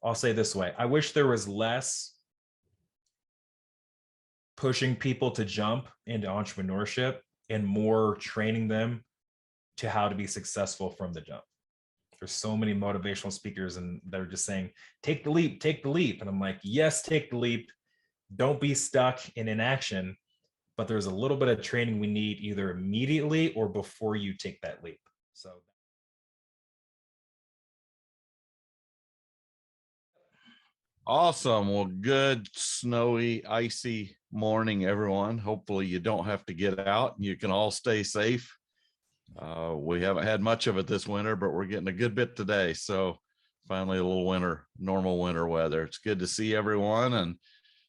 I'll say this way. I wish there was less pushing people to jump into entrepreneurship and more training them to how to be successful from the jump. There's so many motivational speakers and they're just saying, take the leap, take the leap. And I'm like, yes, take the leap. Don't be stuck in inaction. But there's a little bit of training we need either immediately or before you take that leap. So Awesome. Well, good snowy, icy morning, everyone. Hopefully you don't have to get out and you can all stay safe. We haven't had much of it this winter, but we're getting a good bit today. So finally a little normal winter weather. It's good to see everyone, and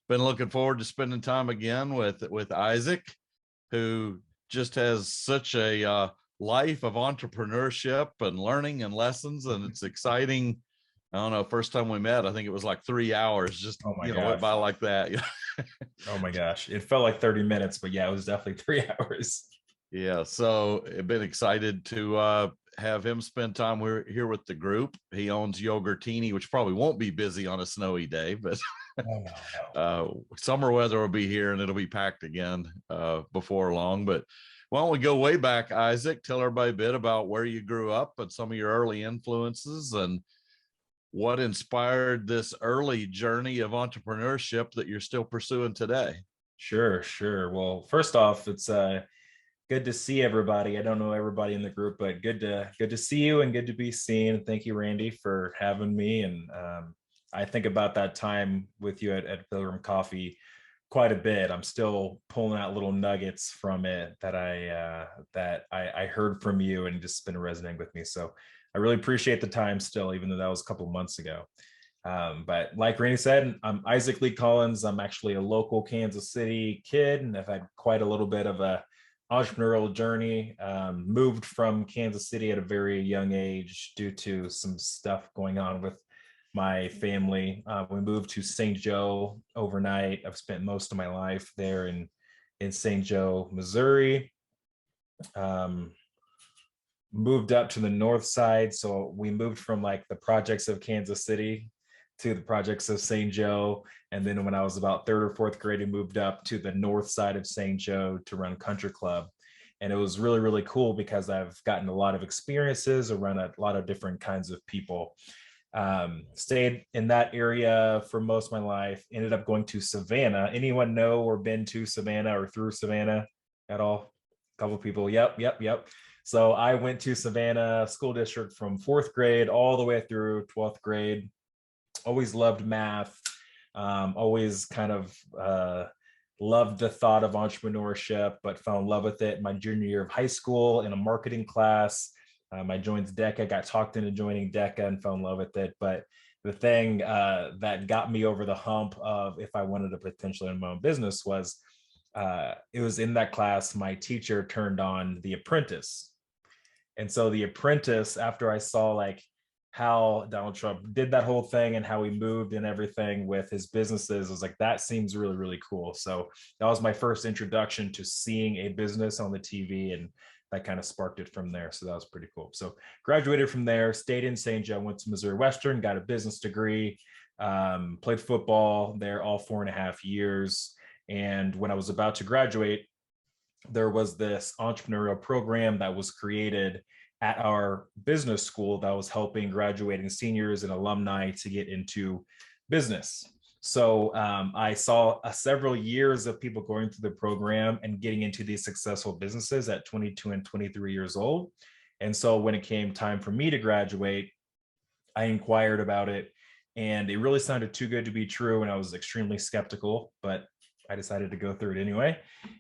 been looking forward to spending time again with Isaac, who just has such a life of entrepreneurship and learning and lessons. And it's exciting. I don't know, first time we met, I think it was like 3 hours, just, oh my went gosh. by like that. Oh my gosh. It felt like 30 minutes, but yeah, it was definitely 3 hours. Yeah, so I've been excited to have him spend time here with the group. He owns Yogurtini, which probably won't be busy on a snowy day, but Oh, no. summer weather will be here and it'll be packed again before long. But why don't we go way back, Isaac? Tell everybody a bit about where you grew up and some of your early influences and what inspired this early journey of entrepreneurship that you're still pursuing today. Sure, sure. Well, first off, it's good to see everybody. I don't know everybody in the group, but good to see you and good to be seen. Thank you, Randy, for having me. And I think about that time with you at Pilgrim Coffee quite a bit. I'm still pulling out little nuggets from it that I heard from you and just been resonating with me. So I really appreciate the time still, even though that was a couple of months ago. But like Randy said, I'm Isaac Lee Collins. I'm actually a local Kansas City kid, and I've had quite a little bit of a entrepreneurial journey. Moved from Kansas City at a very young age due to some stuff going on with my family. We moved to St. Joe overnight. I've spent most of my life there in St. Joe, Missouri. Um, Moved up to the north side, so we moved from like the projects of Kansas City to the projects of St. Joe. And then when I was about third or fourth grade, we moved up to the north side of St. Joe to run country club. And it was really, really cool because I've gotten a lot of experiences around a lot of different kinds of people. Stayed in that area for most of my life, ended up going to Savannah. Anyone know or been to Savannah or through Savannah at all? A couple of people. Yep, yep, yep. So I went to Savannah School District from fourth grade all the way through 12th grade. Always loved math. Always kind of loved the thought of entrepreneurship, but fell in love with it my junior year of high school in a marketing class. I joined DECA, got talked into joining DECA and fell in love with it. But the thing that got me over the hump of if I wanted to potentially own my own business was it was in that class my teacher turned on The Apprentice. And so The Apprentice, after I saw like how Donald Trump did that whole thing and how he moved and everything with his businesses, I was like, that seems really, really cool. So that was my first introduction to seeing a business on the TV, and that kind of sparked it from there. So that was pretty cool. So graduated from there, stayed in St. Joe, went to Missouri Western, got a business degree, played football there all 4.5 years. And when I was about to graduate, there was this entrepreneurial program that was created at our business school that was helping graduating seniors and alumni to get into business. So I saw several years of people going through the program and getting into these successful businesses at 22 and 23 years old. And so when it came time for me to graduate, I inquired about it, and it really sounded too good to be true. And I was extremely skeptical, but I decided to go through it anyway.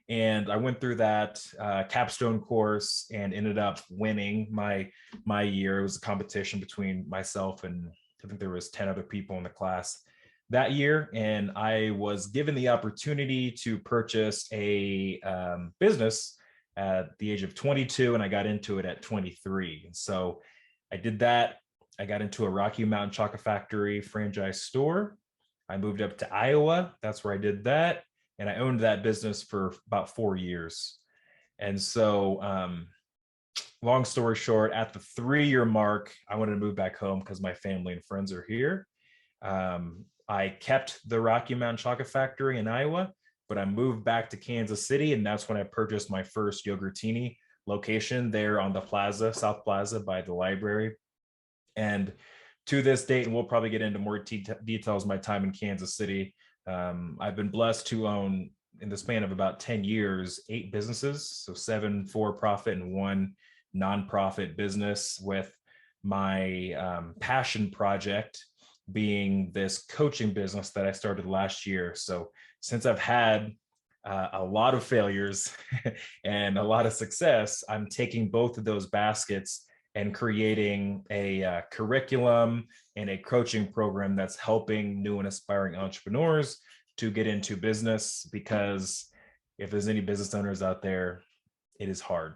And I went through that capstone course and ended up winning my year. It was a competition between myself and I think there was 10 other people in the class that year. And I was given the opportunity to purchase a business at the age of 22, and I got into it at 23. And so I did that. I got into a Rocky Mountain Chocolate Factory franchise store. I moved up to Iowa. That's where I did that. And I owned that business for about 4 years. And so, long story short, at the 3-year mark, I wanted to move back home because my family and friends are here. I kept the Rocky Mountain Chocolate Factory in Iowa, but I moved back to Kansas City, and that's when I purchased my first Yogurtini location there on the plaza, South Plaza by the library. And to this date, and we'll probably get into more details my time in Kansas City, I've been blessed to own, in the span of about 10 years, 8 businesses. So 7 for-profit and 1 nonprofit business, with my passion project being this coaching business that I started last year. So since I've had a lot of failures and a lot of success, I'm taking both of those baskets and creating a curriculum and a coaching program that's helping new and aspiring entrepreneurs to get into business. Because if there's any business owners out there, it is hard.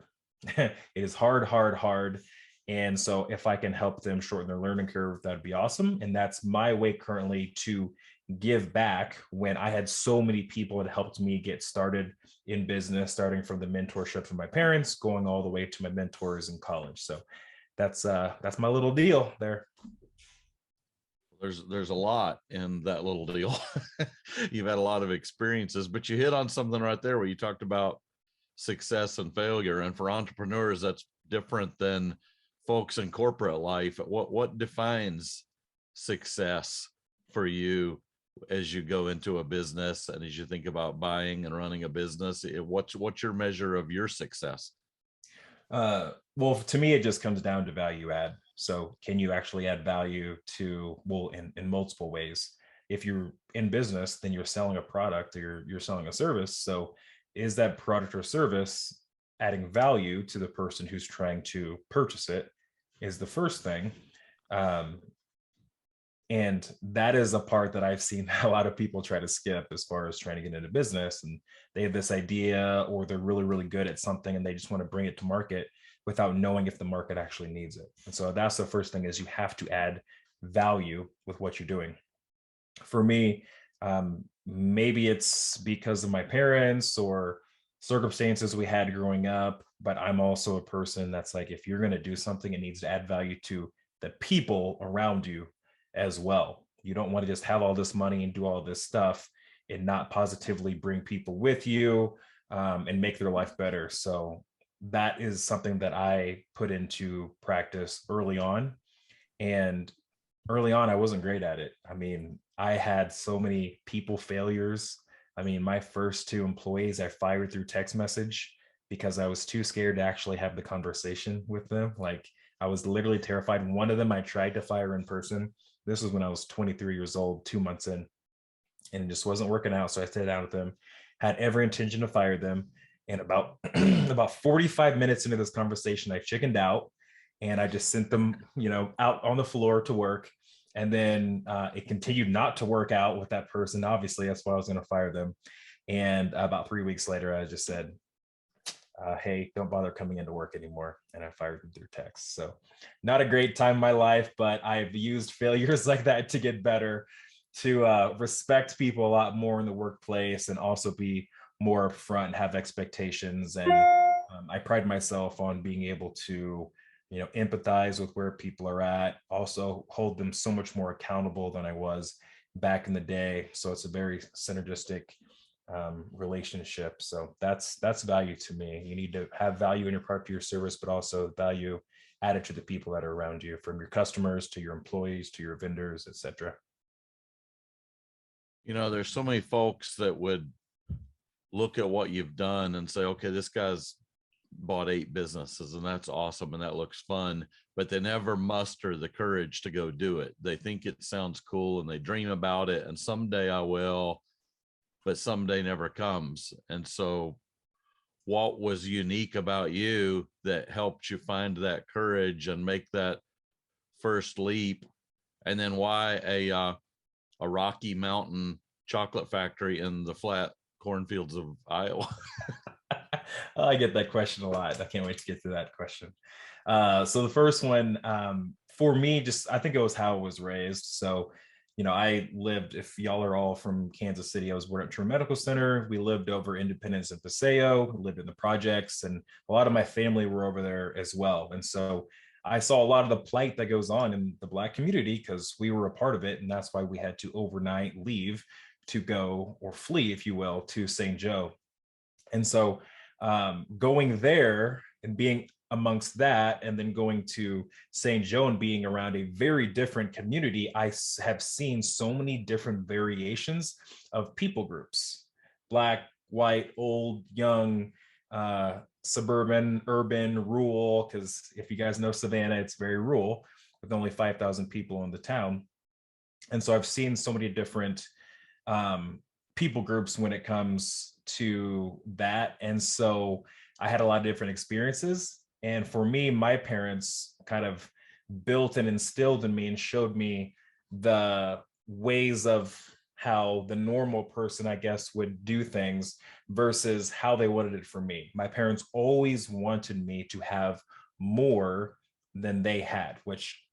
It is hard, hard, hard. And so if I can help them shorten their learning curve, that'd be awesome. And that's my way currently to give back, when I had so many people that helped me get started in business, starting from the mentorship from my parents, going all the way to my mentors in college. So that's my little deal there. There's a lot in that little deal. You've had a lot of experiences, but you hit on something right there where you talked about success and failure. And for entrepreneurs, that's different than folks in corporate life. What defines success for you as you go into a business and as you think about buying and running a business? What's your measure of your success? Well, to me, it just comes down to value add. So can you actually add value to, well, in multiple ways? If you're in business, then you're selling a product, or you're selling a service. So is that product or service adding value to the person who's trying to purchase it, is the first thing. And that is a part that I've seen a lot of people try to skip as far as trying to get into business. And they have this idea, or they're really, really good at something, and they just want to bring it to market without knowing if the market actually needs it. And so that's the first thing, is you have to add value with what you're doing. For me, maybe it's because of my parents or circumstances we had growing up, but I'm also a person that's like, if you're going to do something, it needs to add value to the people around you as well. You don't want to just have all this money and do all this stuff and not positively bring people with you, and make their life better. So that is something that I put into practice early on. And early on, I wasn't great at it. I mean, I had so many people failures. I mean, my first 2 employees I fired through text message because I was too scared to actually have the conversation with them. Like, I was literally terrified. One of them I tried to fire in person. This was when I was 23 years old, 2 months in, and it just wasn't working out. So I sat down with them, had every intention to fire them. And about about 45 minutes into this conversation, I chickened out, and I just sent them, out on the floor to work. And then it continued not to work out with that person. Obviously, that's why I was going to fire them. And about 3 weeks later, I just said, hey, don't bother coming into work anymore. And I fired them through text. So not a great time in my life, but I've used failures like that to get better, to respect people a lot more in the workplace, and also be more upfront and have expectations. And I pride myself on being able to, empathize with where people are at, also hold them so much more accountable than I was back in the day. So it's a very synergistic relationship. So that's value to me. You need to have value in your product or your service, but also value added to the people that are around you, from your customers to your employees to your vendors, etc. There's so many folks that would look at what you've done and say, okay, this guy's bought 8 businesses and that's awesome and that looks fun, but they never muster the courage to go do it. They think it sounds cool and they dream about it, and someday I will, but someday never comes. And so what was unique about you that helped you find that courage and make that first leap? And then why a Rocky Mountain chocolate factory in the flat cornfields of Iowa? I get that question a lot. I can't wait to get to that question. So the first one, for me, just, I think it was how I was raised. So, I lived, if y'all are all from Kansas City, I was born at True Medical Center. We lived over Independence and Paseo, lived in the projects, and a lot of my family were over there as well. And so I saw a lot of the plight that goes on in the Black community because we were a part of it. And that's why we had to overnight leave to go, or flee, if you will, to St. Joe. And so going there and being amongst that, and then going to St. Joe and being around a very different community, I have seen so many different variations of people groups: Black, white, old, young, suburban, urban, rural. Because if you guys know Savannah, it's very rural with only 5,000 people in the town. And so I've seen so many different people groups when it comes to that. And so I had a lot of different experiences. And for me, my parents kind of built and instilled in me and showed me the ways of how the normal person, I guess, would do things versus how they wanted it for me. My parents always wanted me to have more than they had, which,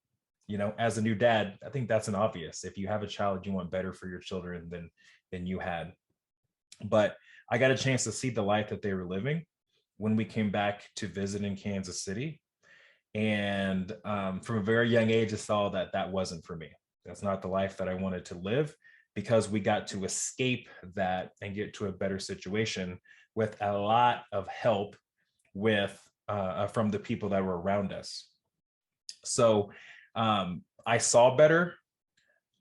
you know, as a new dad, I think that's an obvious. If you have a child, you want better for your children than you had. But I got a chance to see the life that they were living when we came back to visit in Kansas City. And from a very young age, I saw that that wasn't for me. That's not the life that I wanted to live, because we got to escape that and get to a better situation with a lot of help with from the people that were around us. So I saw better.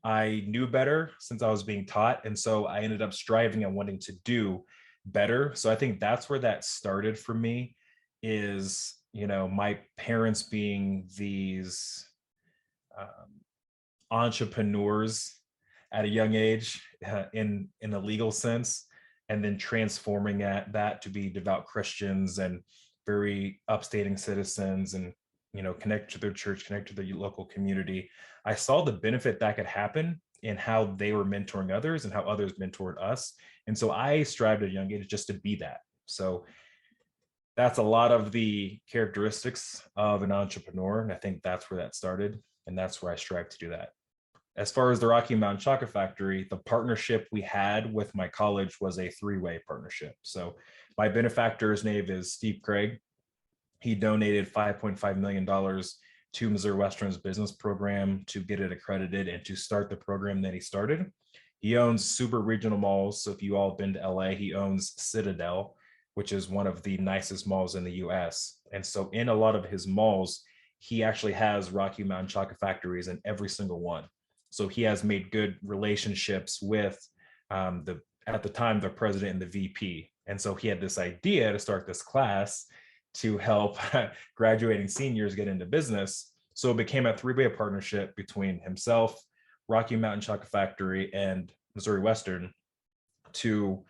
I knew better since I was being taught. And so I ended up striving and wanting to do better. So I think that's where that started for me, is, you know, my parents being these entrepreneurs at a young age in a legal sense, and then transforming that to be devout Christians and very upstating citizens, and, you know, connect to their church, connect to the local community. I saw the benefit that could happen in how they were mentoring others and how others mentored us. And so I strived at a young age just to be that. So that's a lot of the characteristics of an entrepreneur. And I think that's where that started. And that's where I strive to do that. As far as the Rocky Mountain Chocolate Factory, the partnership we had with my college was a three-way partnership. So my benefactor's name is Steve Craig. He donated $5.5 million to Missouri Western's business program to get it accredited and to start the program that he started. He owns super regional malls. So if you all have been to LA, he owns Citadel, which is one of the nicest malls in the US. And so in a lot of his malls, he actually has Rocky Mountain Chocolate Factories in every single one. So he has made good relationships with at the time, the president and the VP. And so he had this idea to start this class to help graduating seniors get into business. So it became a three-way partnership between himself, Rocky Mountain Chocolate Factory, and Missouri Western to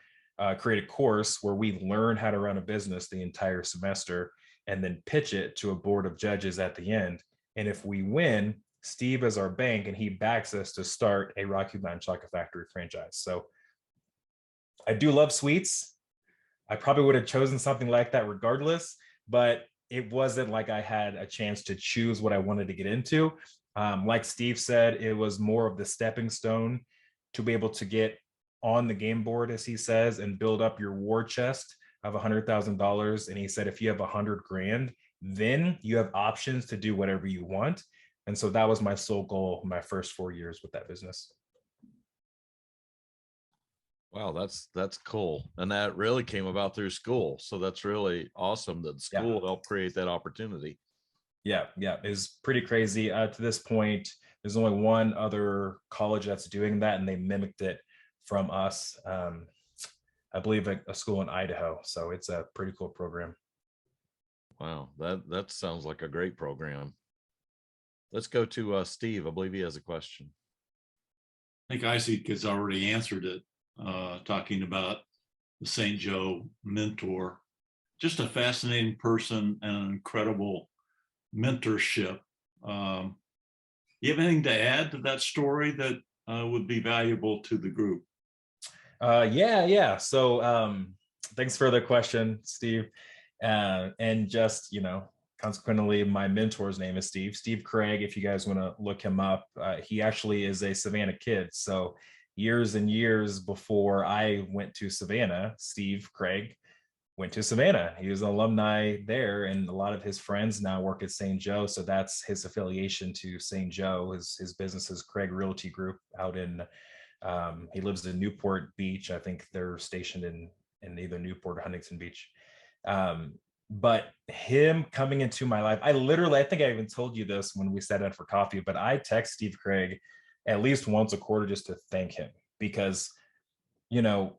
create a course where we learn how to run a business the entire semester and then pitch it to a board of judges at the end. And if we win, Steve is our bank and he backs us to start a Rocky Mountain Chocolate Factory franchise. So I do love sweets. I probably would have chosen something like that regardless, but it wasn't like I had a chance to choose what I wanted to get into. Like Steve said, it was more of the stepping stone to be able to get on the game board, as he says, and build up your war chest of $100,000. And he said, if you have 100 grand, then you have options to do whatever you want. And so that was my sole goal my first 4 years with that business. Wow, that's cool. And that really came about through school. So that's really awesome that school helped create that opportunity. Yeah, it was pretty crazy. To this point, there's only one other college that's doing that, and they mimicked it from us. I believe a school in Idaho. So it's a pretty cool program. Wow, that sounds like a great program. Let's go to Steve. I believe he has a question. I think Isaac has already answered it, talking about the St. Joe mentor. Just a fascinating person and an incredible mentorship. You have anything to add to that story that would be valuable to the group? Yeah. So thanks for the question, Steve. And just, you know, consequently, my mentor's name is Steve Craig. If you guys want to look him up, he actually is a Savannah kid. So years and years before I went to Savannah, Steve Craig went to Savannah. He was an alumni there, and a lot of his friends now work at St. Joe. So that's his affiliation to St. Joe. His business is Craig Realty Group out in, he lives in Newport Beach. I think they're stationed in either Newport or Huntington Beach. But him coming into my life, I think I even told you this when we sat down for coffee, but I text Steve Craig at least once a quarter just to thank him, because, you know,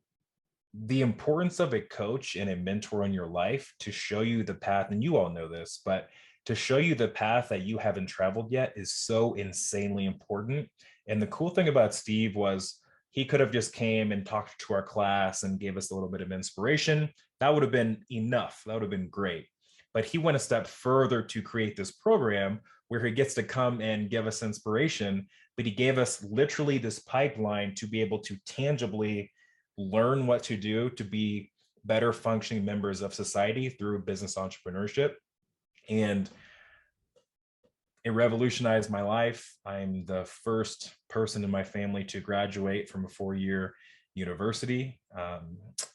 the importance of a coach and a mentor in your life to show you the path, and you all know this, but to show you the path that you haven't traveled yet is so insanely important. And the cool thing about Steve was he could have just came and talked to our class and gave us a little bit of inspiration. That would have been enough. That would have been great. But he went a step further to create this program where he gets to come and give us inspiration, but he gave us literally this pipeline to be able to tangibly learn what to do to be better functioning members of society through business entrepreneurship. And it revolutionized my life. I'm the first person in my family to graduate from a 4-year university.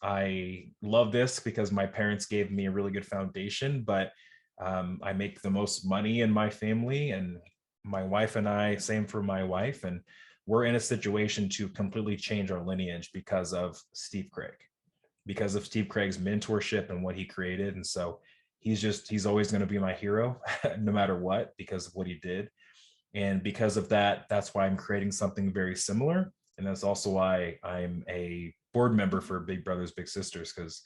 I love this because my parents gave me a really good foundation, but I make the most money in my family, and my wife and I, same for my wife, and we're in a situation to completely change our lineage because of Steve Craig's mentorship and what he created. And so he's always going to be my hero no matter what, because of what he did. And because of that, that's why I'm creating something very similar. And that's also why I'm a board member for Big Brothers Big Sisters, because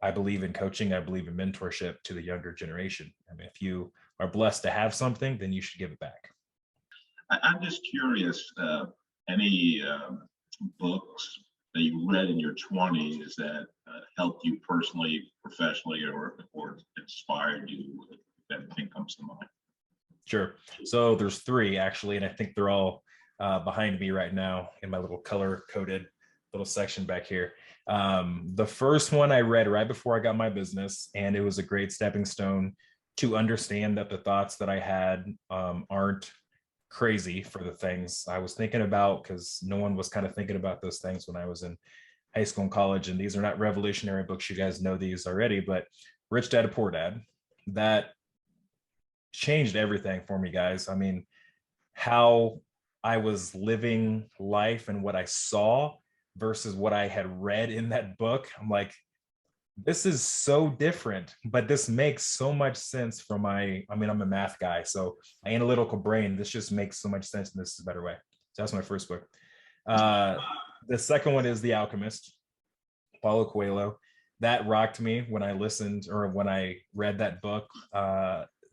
I believe in coaching. I believe in mentorship to the younger generation. I mean, if you are blessed to have something, then you should give it back. I'm just curious, any books that you read in your 20s that helped you personally, professionally, or inspired you, if anything comes to mind? Sure. So there's 3 actually, and I think they're all behind me right now in my little color-coded little section back here. The first one I read right before I got my business, and it was a great stepping stone to understand that the thoughts that I had aren't crazy for the things I was thinking about, because no one was kind of thinking about those things when I was in high school and college. And these are not revolutionary books. You guys know these already, but Rich Dad Poor Dad, that changed everything for me, guys. I mean, how I was living life and what I saw versus what I had read in that book. I'm like, this is so different, but this makes so much sense from I'm a math guy, so my analytical brain, this just makes so much sense, and this is a better way. So that's my first book. The second one is The Alchemist, Paulo Coelho. That rocked me when I listened, or when I read that book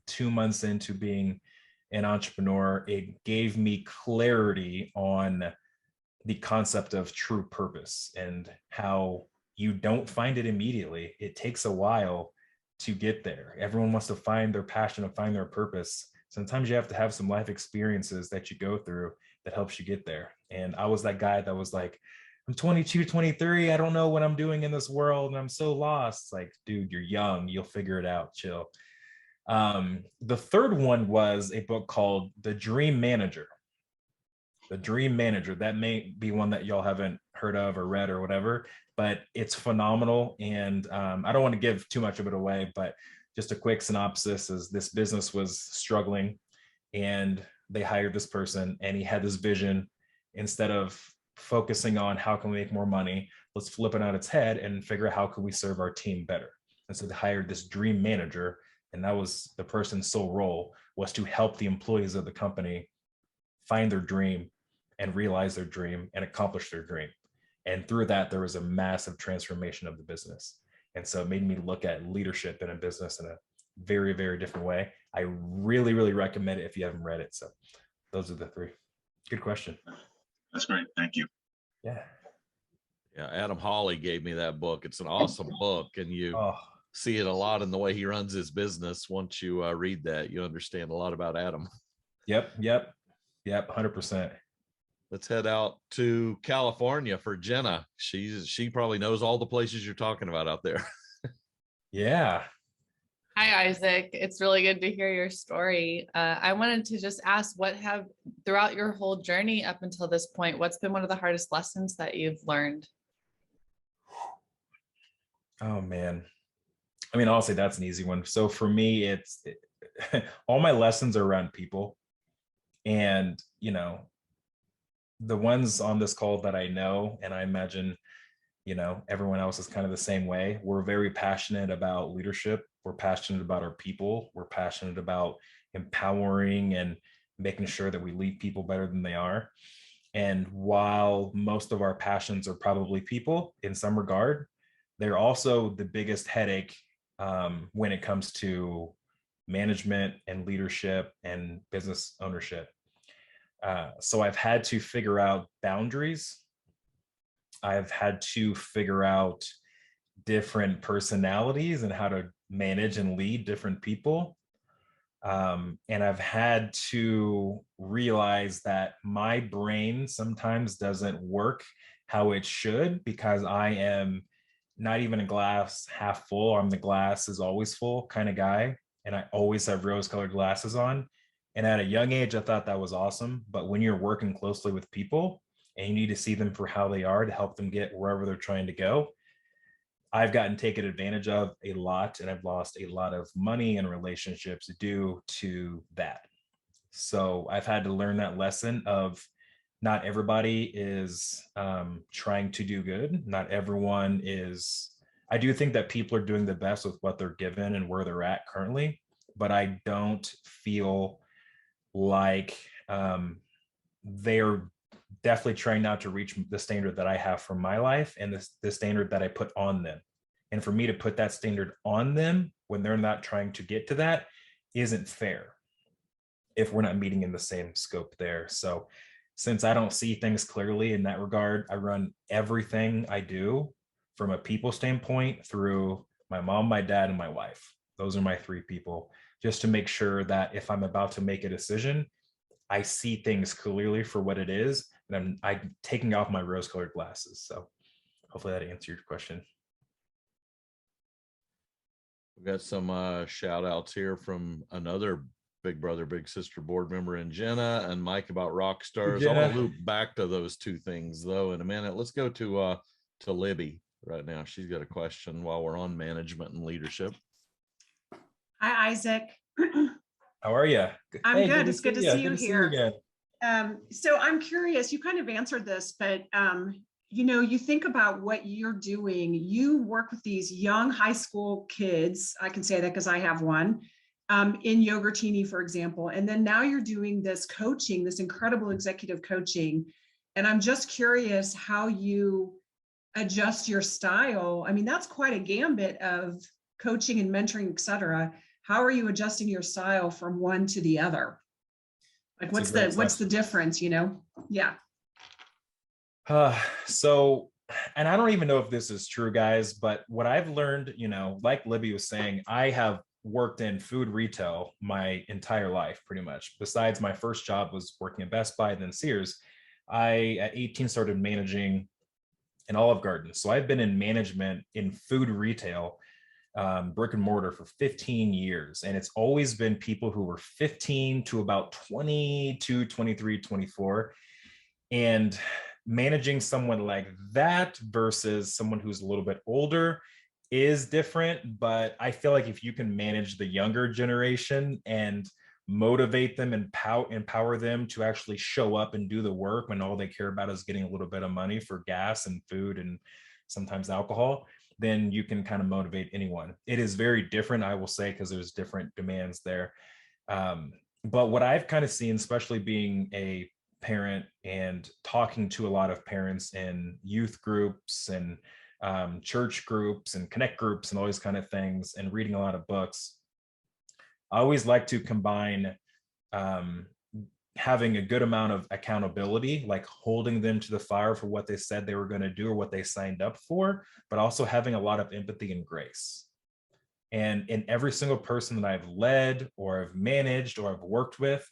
2 months into being an entrepreneur. It gave me clarity on the concept of true purpose and how you don't find it immediately. It takes a while to get there. Everyone wants to find their passion and find their purpose. Sometimes you have to have some life experiences that you go through that helps you get there. And I was that guy that was like, I'm 22, 23. I don't know what I'm doing in this world, and I'm so lost. It's like, dude, you're young. You'll figure it out. Chill. The third one was a book called The Dream Manager. The Dream Manager. That may be one that y'all haven't heard of or read or whatever, but it's phenomenal. And I don't want to give too much of it away, but just a quick synopsis is this business was struggling, and they hired this person, and he had this vision. Instead of focusing on how can we make more money, let's flip it on its head and figure out how can we serve our team better. And so they hired this dream manager, and that was the person's sole role, was to help the employees of the company find their dream and realize their dream and accomplish their dream. And through that, there was a massive transformation of the business. And so it made me look at leadership in a business in a very, very different way. I really, really recommend it if you haven't read it. So those are the 3. Good question. That's great. Thank you. Yeah. Yeah, Adam Hawley gave me that book. It's an awesome book, and you see it a lot in the way he runs his business. Once you read that, you understand a lot about Adam. Yep. 100%. Let's head out to California for Jenna. She probably knows all the places you're talking about out there. Yeah. Hi, Isaac. It's really good to hear your story. I wanted to just ask, throughout your whole journey up until this point, what's been one of the hardest lessons that you've learned? Oh man. I mean, honestly, that's an easy one. So for me, all my lessons are around people. And, the ones on this call that I know, and I imagine, everyone else is kind of the same way. We're very passionate about leadership. We're passionate about our people. We're passionate about empowering and making sure that we leave people better than they are. And while most of our passions are probably people in some regard, they're also the biggest headache when it comes to management and leadership and business ownership. So I've had to figure out boundaries. I've had to figure out different personalities and how to manage and lead different people. And I've had to realize that my brain sometimes doesn't work how it should, because I am not even a glass half full. I'm the glass is always full kind of guy. And I always have rose colored glasses on. And at a young age, I thought that was awesome. But when you're working closely with people and you need to see them for how they are to help them get wherever they're trying to go, I've gotten taken advantage of a lot, and I've lost a lot of money and relationships due to that. So I've had to learn that lesson of not everybody is trying to do good. Not everyone is. I do think that people are doing the best with what they're given and where they're at currently, but I don't feel like they're definitely trying not to reach the standard that I have for my life and the standard that I put on them. And for me to put that standard on them when they're not trying to get to that isn't fair if we're not meeting in the same scope there. So since I don't see things clearly in that regard, I run everything I do from a people standpoint through my mom, my dad, and my wife. Those are my three people, just to make sure that if I'm about to make a decision, I see things clearly for what it is, and I'm taking off my rose-colored glasses. So hopefully that answered your question. We've got some shout outs here from another Big Brother, Big Sister board member in Jenna and Mike about rock stars. I want to loop back to those two things though in a minute. Let's go to Libby right now. She's got a question while we're on management and leadership. Hi, Isaac. How are you? I'm good. It's good to see you here. Again. So I'm curious, you kind of answered this, but you think about what you're doing. You work with these young high school kids. I can say that because I have one in Yogurtini, for example. And then now you're doing this coaching, this incredible executive coaching. And I'm just curious how you adjust your style. I mean, that's quite a gambit of coaching and mentoring, et cetera. How are you adjusting your style from one to the other? Like, what's the difference, Yeah. So, and I don't even know if this is true, guys, but what I've learned, like Libby was saying, I have worked in food retail my entire life, pretty much. Besides, my first job was working at Best Buy, then Sears. I, at 18, started managing an Olive Garden. So I've been in management in food retail, brick and mortar, for 15 years. And it's always been people who were 15 to about 22, 23, 24. And managing someone like that versus someone who's a little bit older is different. But I feel like if you can manage the younger generation and motivate them and empower them to actually show up and do the work when all they care about is getting a little bit of money for gas and food and sometimes alcohol, then you can kind of motivate anyone. It is very different, I will say, because there's different demands there. But what I've kind of seen, especially being a parent and talking to a lot of parents in youth groups and church groups and connect groups and all these kind of things, and reading a lot of books, I always like to combine having a good amount of accountability, like holding them to the fire for what they said they were going to do or what they signed up for, but also having a lot of empathy and grace. And in every single person that I've led or I've managed or I've worked with,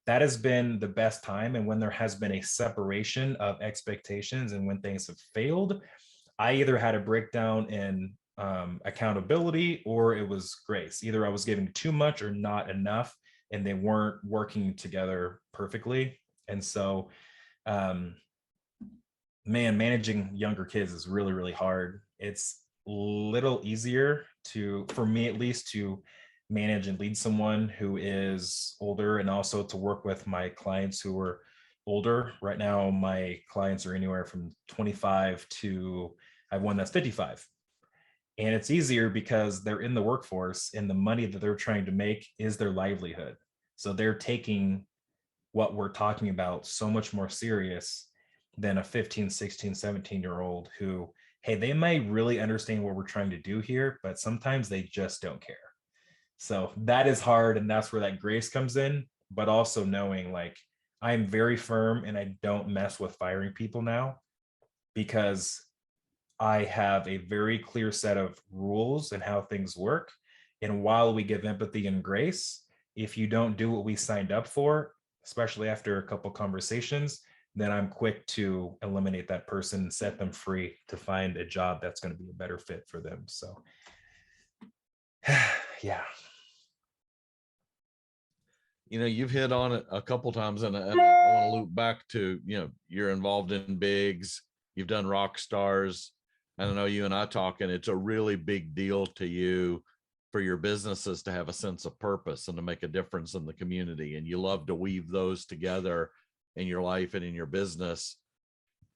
that has been the best time. And when there has been a separation of expectations and when things have failed, I either had a breakdown in accountability or it was grace. Either I was giving too much or not enough, and they weren't working together perfectly. And so, managing younger kids is really, really hard. It's little easier for me at least, to manage and lead someone who is older, and also to work with my clients who are older. Right now, my clients are anywhere from 25 to, I have one that's 55. And it's easier because they're in the workforce, and the money that they're trying to make is their livelihood. So they're taking what we're talking about so much more serious than a 15, 16, 17-year-old who, hey, they might really understand what we're trying to do here, but sometimes they just don't care. So that is hard, and that's where that grace comes in, but also knowing, like, I'm very firm and I don't mess with firing people now, because I have a very clear set of rules and how things work. And while we give empathy and grace, if you don't do what we signed up for, especially after a couple conversations, then I'm quick to eliminate that person and set them free to find a job that's going to be a better fit for them. So yeah. You know, you've hit on it a couple times, and I want to loop back to, you know, you're involved in bigs, you've done rock stars. And I know you and I talking, it's a really big deal to you for your businesses to have a sense of purpose and to make a difference in the community. And you love to weave those together in your life and in your business.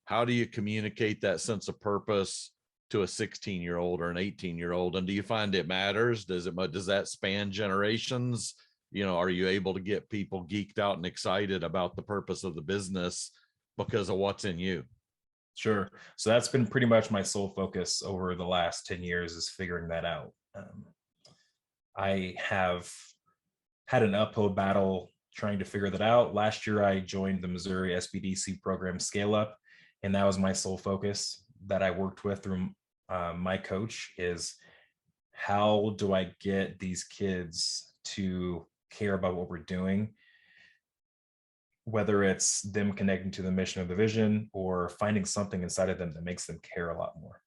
How do you communicate that sense of purpose to a 16-year-old or an 18-year-old? And do you find it matters? Does that span generations? You know, are you able to get people geeked out and excited about the purpose of the business because of what's in you? Sure. So that's been pretty much my sole focus over the last 10 years, is figuring that out. I have had an uphill battle trying to figure that out. Last year, I joined the Missouri SBDC program Scale Up, and that was my sole focus that I worked with through my coach, is how do I get these kids to care about what we're doing, whether it's them connecting to the mission or the vision, or finding something inside of them that makes them care a lot more.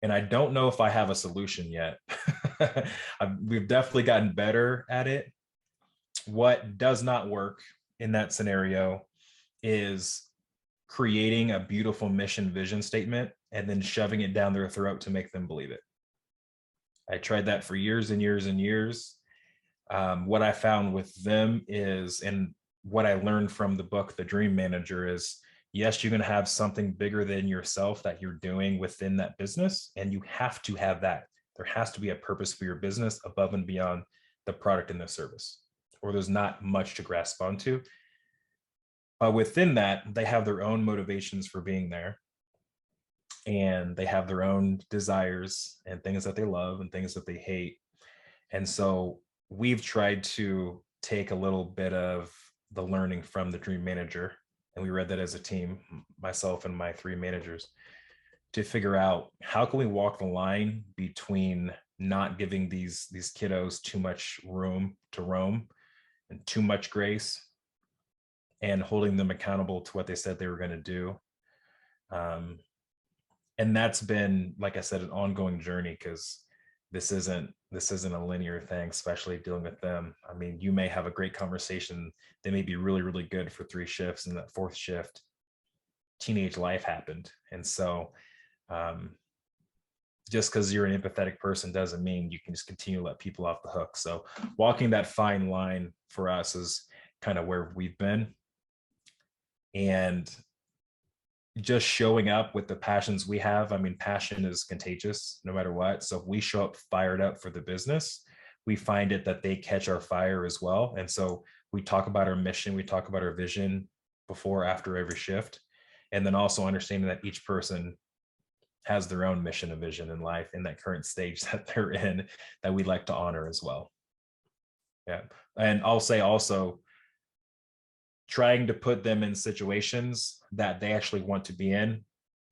And I don't know if I have a solution yet. We've definitely gotten better at it. What does not work in that scenario is creating a beautiful mission vision statement and then shoving it down their throat to make them believe it. I tried that for years and years and years. What I found with them is, and what I learned from the book, The Dream Manager, is, yes, you're going to have something bigger than yourself that you're doing within that business, and you have to have that. There has to be a purpose for your business above and beyond the product and the service, or there's not much to grasp onto. But within that, they have their own motivations for being there, and they have their own desires and things that they love and things that they hate. And so we've tried to take a little bit of the learning from The Dream Manager, and we read that as a team, myself and my 3 managers, to figure out how can we walk the line between not giving these kiddos too much room to roam and too much grace, and holding them accountable to what they said they were going to do. And that's been, like I said, an ongoing journey, because this isn't a linear thing, especially dealing with them. I mean, you may have a great conversation. They may be really, really good for 3 shifts, and that 4th shift, teenage life happened. And so just because you're an empathetic person doesn't mean you can just continue to let people off the hook. So walking that fine line for us is kind of where we've been. And just showing up with the passions we have. I mean, passion is contagious no matter what. So if we show up fired up for the business, we find it that they catch our fire as well. And so we talk about our mission, we talk about our vision before, after every shift. And then also understanding that each person has their own mission and vision in life in that current stage that they're in, that we like to honor as well. Yeah. And I'll say also, trying to put them in situations that they actually want to be in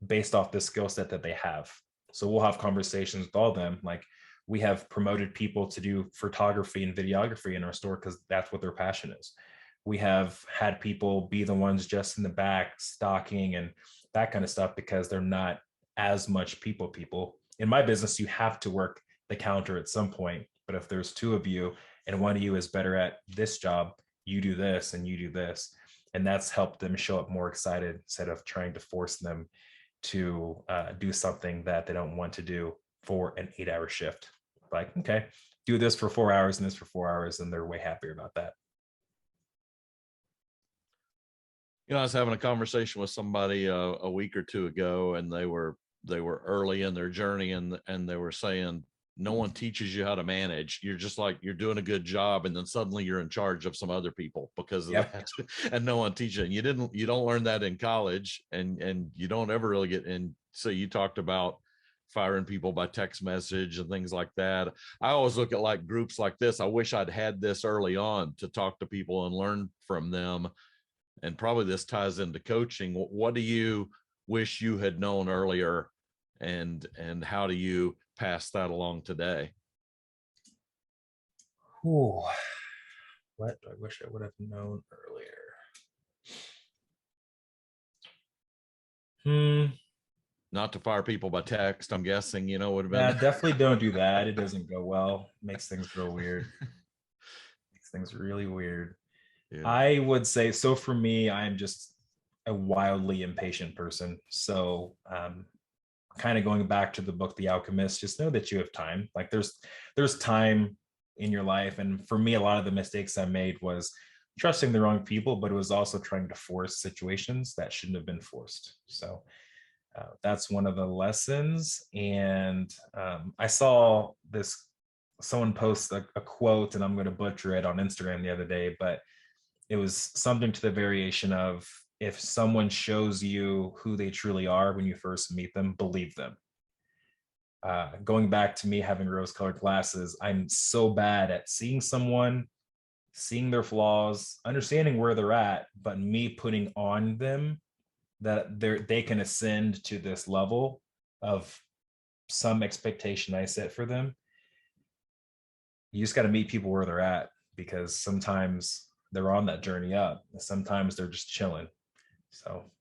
based off the skill set that they have. So we'll have conversations with all of them. Like, we have promoted people to do photography and videography in our store because that's what their passion is. We have had people be the ones just in the back stocking and that kind of stuff because they're not as much people. In my business, you have to work the counter at some point. But if there's 2 of you and one of you is better at this job, you do this and you do this. And that's helped them show up more excited instead of trying to force them to do something that they don't want to do for an 8-hour shift. Like, okay, do this for 4 hours and this for 4 hours, and they're way happier about that. You know, I was having a conversation with somebody a week or two ago, and they were early in their journey, and they were saying, no one teaches you how to manage. You're just like, you're doing a good job, and then suddenly you're in charge of some other people because of that. And no one teaches you. You don't learn that in college, and you don't ever really get in. So you talked about firing people by text message and things like that. I always look at like groups like this. I wish I'd had this early on to talk to people and learn from them. And probably this ties into coaching. What do you wish you had known earlier, and how do you pass that along today? Ooh, what I wish I would have known earlier. Not to fire people by text, I'm guessing, would have been. Yeah, definitely don't do that. It doesn't go well. Makes things real weird. Makes things really weird. Yeah. I would say, so for me, I'm just a wildly impatient person. So kind of going back to the book, The Alchemist, just know that you have time. Like there's time in your life. And for me, a lot of the mistakes I made was trusting the wrong people, but it was also trying to force situations that shouldn't have been forced. So that's one of the lessons. And I saw someone post a quote, and I'm going to butcher it, on Instagram the other day, but it was something to the variation of, if someone shows you who they truly are when you first meet them, believe them. Going back to me having rose-colored glasses, I'm so bad at seeing someone, seeing their flaws, understanding where they're at, but me putting on them that they can ascend to this level of some expectation I set for them. You just got to meet people where they're at, because sometimes they're on that journey up. Sometimes they're just chilling. So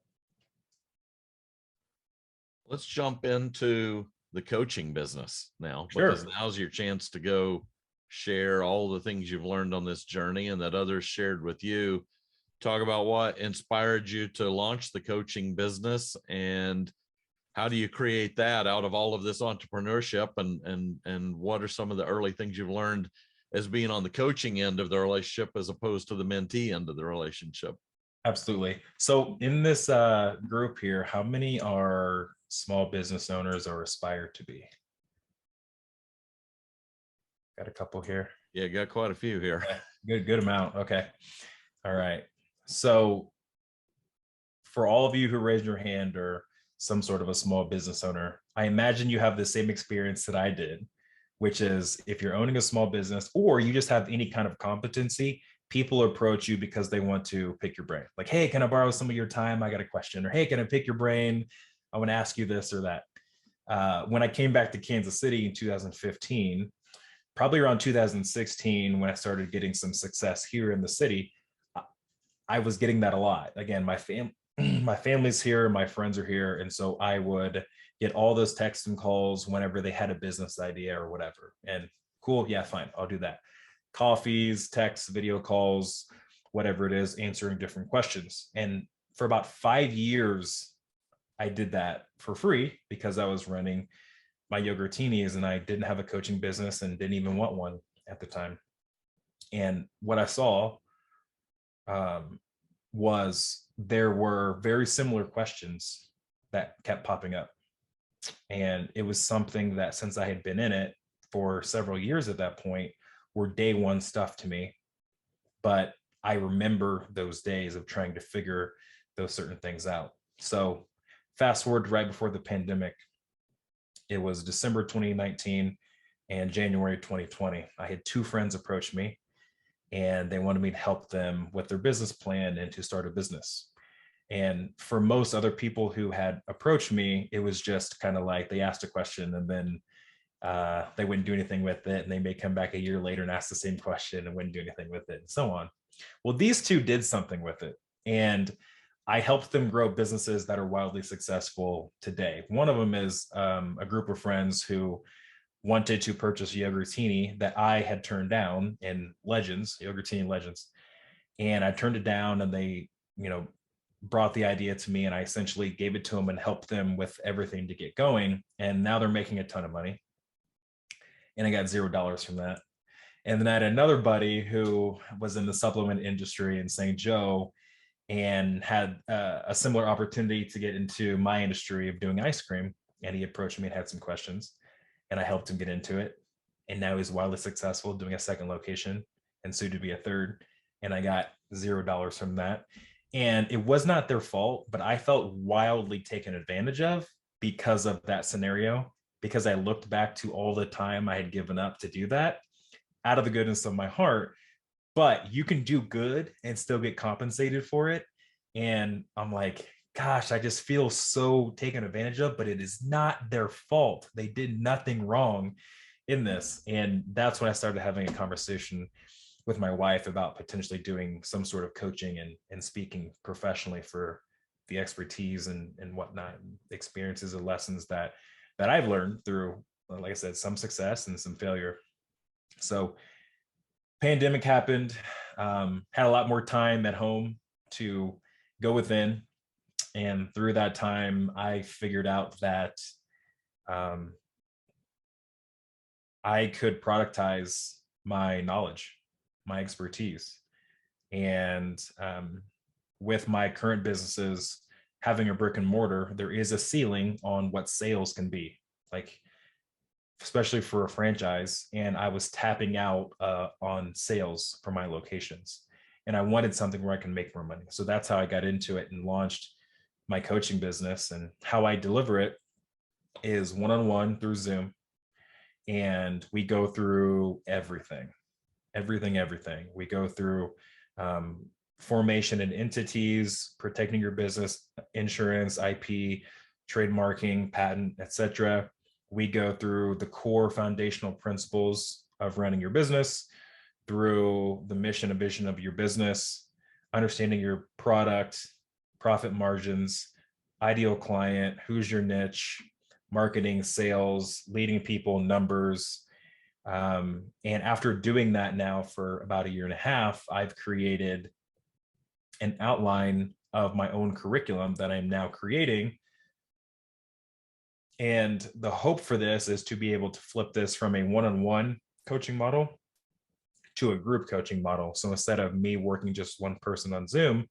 let's jump into the coaching business now, sure, because now's your chance to go share all the things you've learned on this journey and that others shared with you. Talk about what inspired you to launch the coaching business, and how do you create that out of all of this entrepreneurship, and what are some of the early things you've learned as being on the coaching end of the relationship as opposed to the mentee end of the relationship? Absolutely. So in this group here, how many are small business owners or aspire to be? Got a couple here. Yeah, got quite a few here. Good amount. Okay. All right. So for all of you who raised your hand or some sort of a small business owner, I imagine you have the same experience that I did, which is, if you're owning a small business or you just have any kind of competency, people approach you because they want to pick your brain. Like, hey, can I borrow some of your time? I got a question. Or, hey, can I pick your brain? I want to ask you this or that. When I came back to Kansas City in 2015, probably around 2016, when I started getting some success here in the city, I was getting that a lot. Again, my family's here, my friends are here. And so I would get all those texts and calls whenever they had a business idea or whatever. And cool, yeah, fine, I'll do that. Coffees, texts, video calls, whatever it is, answering different questions. And for about 5 years, I did that for free because I was running my Yogurtinis and I didn't have a coaching business and didn't even want one at the time. And what I saw was there were very similar questions that kept popping up. And it was something that, since I had been in it for several years at that point, were day one stuff to me. But I remember those days of trying to figure those certain things out. So fast forward right before the pandemic, it was December 2019 and January 2020. I had 2 friends approach me, and they wanted me to help them with their business plan and to start a business. And for most other people who had approached me, it was just kind of like they asked a question and then they wouldn't do anything with it. And they may come back a year later and ask the same question and wouldn't do anything with it, and so on. Well, these 2 did something with it. And I helped them grow businesses that are wildly successful today. One of them is a group of friends who wanted to purchase Yogurtini that I had turned down in Legends, Yogurtini Legends. And I turned it down, and they, brought the idea to me, and I essentially gave it to them and helped them with everything to get going. And now they're making a ton of money. And I got $0 from that. And then I had another buddy who was in the supplement industry in St. Joe and had a similar opportunity to get into my industry of doing ice cream. And he approached me and had some questions, and I helped him get into it. And now he's wildly successful doing a second location and soon to be a third. And I got $0 from that. And it was not their fault, but I felt wildly taken advantage of because of that scenario, because I looked back to all the time I had given up to do that out of the goodness of my heart. But you can do good and still get compensated for it. And I'm like, gosh, I just feel so taken advantage of, but it is not their fault. They did nothing wrong in this. And that's when I started having a conversation with my wife about potentially doing some sort of coaching and speaking professionally for the expertise and whatnot, experiences and lessons that I've learned through, like I said, some success and some failure. So pandemic happened, had a lot more time at home to go within. And through that time, I figured out that I could productize my knowledge, my expertise. And with my current businesses, having a brick and mortar, there is a ceiling on what sales can be, like, especially for a franchise. And I was tapping out on sales for my locations. And I wanted something where I can make more money. So that's how I got into it and launched my coaching business. And how I deliver it is one-on-one through Zoom. And we go through everything. We go through formation and entities, protecting your business, insurance, IP, trademarking, patent, etc. We go through the core foundational principles of running your business, through the mission and vision of your business, understanding your product, profit margins, ideal client, who's your niche, marketing, sales, leading people, numbers. And after doing that now for about 1.5 years, I've created an outline of my own curriculum that I'm now creating. And the hope for this is to be able to flip this from a one-on-one coaching model to a group coaching model. So instead of me working just one person on Zoom,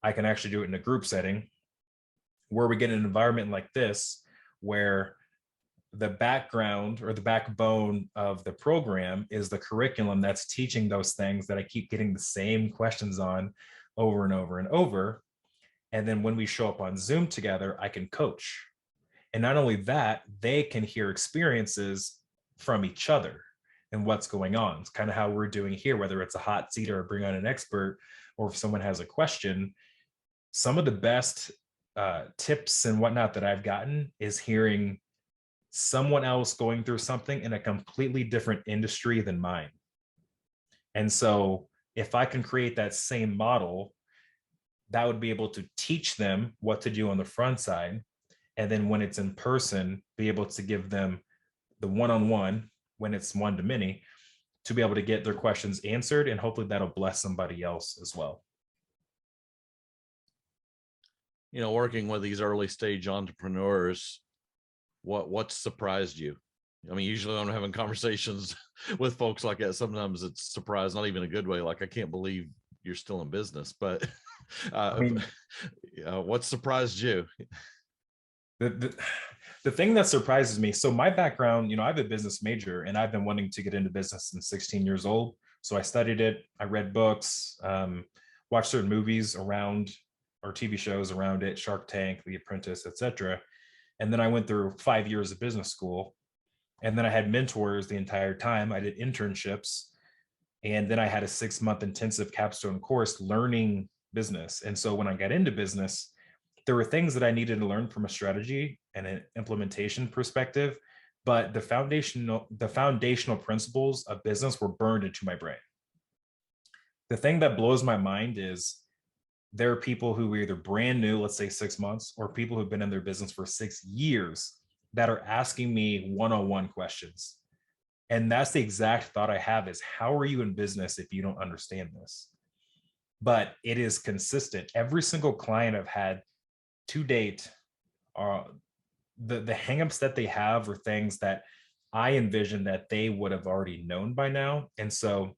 I can actually do it in a group setting where we get an environment like this, where the background or the backbone of the program is the curriculum that's teaching those things that I keep getting the same questions on over and over and over. And then when we show up on Zoom together, I can coach. And not only that, they can hear experiences from each other and what's going on. It's kind of how we're doing here, whether it's a hot seat or bring on an expert, or if someone has a question. Some of the best tips and whatnot that I've gotten is hearing someone else going through something in a completely different industry than mine. And so if I can create that same model, that would be able to teach them what to do on the front side. And then when it's in person, be able to give them the one-on-one, when it's one to many, to be able to get their questions answered. And hopefully that'll bless somebody else as well. You know, working with these early stage entrepreneurs, what surprised you? I mean, usually when I'm having conversations with folks like that, sometimes it's surprise, not even a good way. Like, I can't believe you're still in business, but what surprised you? The thing that surprises me, so my background, you know, I have a business major and I've been wanting to get into business since 16 years old. So I studied it, I read books, watched certain movies around, or TV shows around it, Shark Tank, The Apprentice, etc. And then I went through 5 years of business school. And then I had mentors the entire time. I did internships. And then I had a 6-month intensive capstone course learning business. And so when I got into business, there were things that I needed to learn from a strategy and an implementation perspective, but the foundational principles of business were burned into my brain. The thing that blows my mind is there are people who are either brand new, let's say 6 months, or people who've been in their business for 6 years that are asking me one-on-one questions. And that's the exact thought I have is, how are you in business if you don't understand this? but it is consistent. Every single client I've had to date, the hangups that they have are things that I envision that they would have already known by now. And so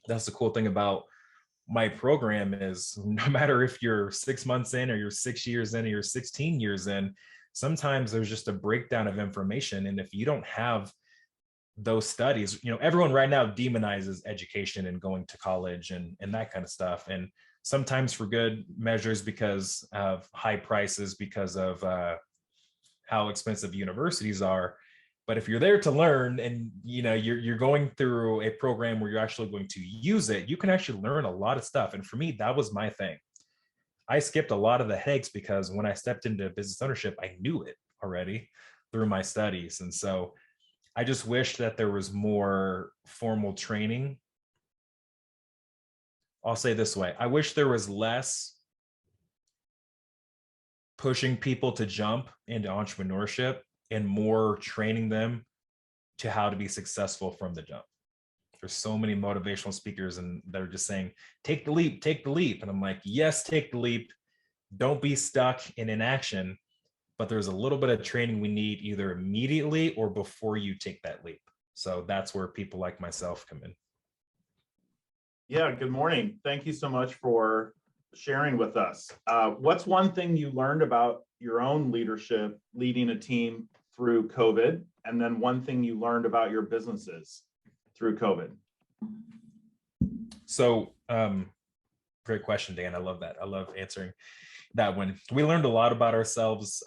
that's the cool thing about my program is no matter if you're 6 months in or you're 6 years in or you're 16 years in, sometimes there's just a breakdown of information. And if you don't have those studies, everyone right now demonizes education and going to college and that kind of stuff. And sometimes for good measures because of high prices, because of how expensive universities are. But if you're there to learn and you're going through a program where you're actually going to use it, you can actually learn a lot of stuff. And for me, that was my thing. I skipped a lot of the headaches because when I stepped into business ownership, I knew it already through my studies. And so I just wish that there was more formal training. I'll say this way. I wish there was less pushing people to jump into entrepreneurship and more training them to how to be successful from the jump. There's so many motivational speakers and they're just saying, take the leap, take the leap. And I'm like, yes, take the leap. Don't be stuck in inaction. But there's a little bit of training we need either immediately or before you take that leap. So that's where people like myself come in. Yeah, good morning. Thank you so much for sharing with us. What's one thing you learned about your own leadership, leading a team through COVID? And then one thing you learned about your businesses through COVID? So great question, Dan. I love that. I love answering that one. We learned a lot about ourselves